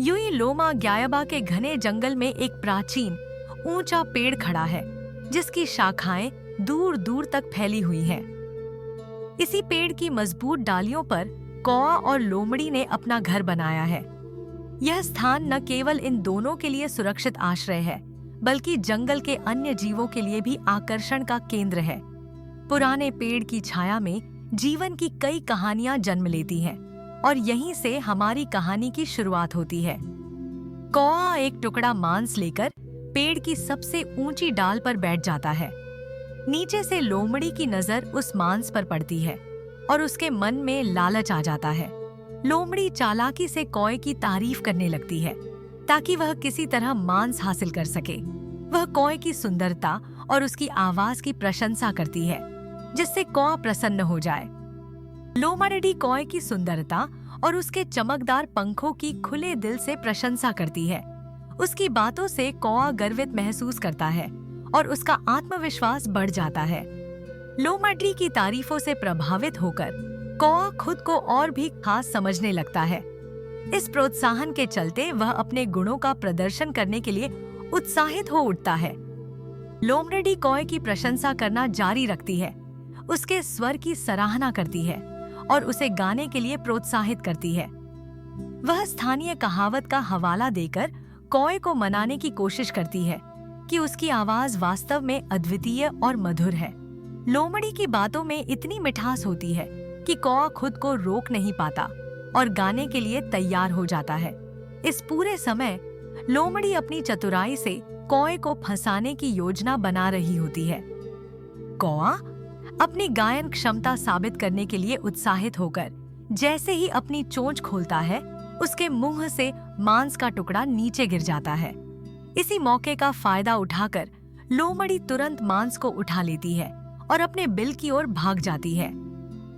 Yui लोमा ग्यायाबा के घने जंगल में एक प्राचीन ऊंचा पेड़ खड़ा है जिसकी शाखाएं दूर दूर तक फैली हुई हैं। इसी पेड़ की मजबूत डालियों पर कौआ और लोमड़ी ने अपना घर बनाया है। यह स्थान न केवल इन दोनों के लिए सुरक्षित आश्रय है, बल्कि जंगल के अन्य जीवों के लिए भी आकर्षण का केंद्र है। पुराने पेड़ की छाया में जीवन की कई कहानियां जन्म लेती हैं और यहीं से हमारी कहानी की शुरुआत होती है। कौआ एक टुकड़ा मांस लेकर पेड़ की सबसे ऊंची डाल पर बैठ जाता है। नीचे से लोमड़ी की नजर उस मांस पर पड़ती है और उसके मन में लालच आ जाता है। लोमड़ी चालाकी से कौए की तारीफ करने लगती है ताकि वह किसी तरह मांस हासिल कर सके। वह कौए की सुंदरता और उसकी आवाज की प्रशंसा करती है जिससे कौआ प्रसन्न हो जाए। लोमड़ी कौए की सुंदरता और उसके चमकदार पंखों की खुले दिल से प्रशंसा करती है। उसकी बातों से कौआ गर्वित महसूस करता है और उसका आत्मविश्वास बढ़ जाता है। लोमड़ी की तारीफों से प्रभावित होकर कौआ खुद को और भी खास समझने लगता है। इस प्रोत्साहन के चलते वह अपने गुणों का प्रदर्शन करने के लिए उत्साहित हो उठता है। लोमड़ी कौए की प्रशंसा करना जारी रखती है, उसके स्वर की सराहना करती है और उसे गाने के लिए प्रोत्साहित करती है। वह स्थानीय कहावत का हवाला देकर कौए को मनाने की कोशिश करती है कि उसकी आवाज वास्तव में अद्वितीय और मधुर है। लोमड़ी की बातों में इतनी मिठास होती है कि कौआ खुद को रोक नहीं पाता और गाने के लिए तैयार हो जाता है। इस पूरे समय लोमड़ी अपनी चतुराई से कौए को फंसाने की योजना बना रही होती है। कौआ अपनी गायन क्षमता साबित करने के लिए उत्साहित होकर जैसे ही अपनी चोंच खोलता है, उसके मुंह से मांस का टुकड़ा नीचे गिर जाता है। इसी मौके का फायदा उठाकर लोमड़ी तुरंत मांस को उठा लेती है और अपने बिल की ओर भाग जाती है।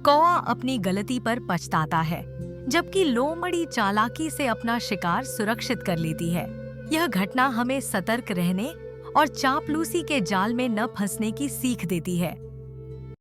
कौआ अपनी गलती पर पछताता है, जबकि लोमड़ी चालाकी से अपना शिकार सुरक्षित कर लेती है। यह घटना हमें सतर्क रहने और चापलूसी के जाल में न फंसने की सीख देती है।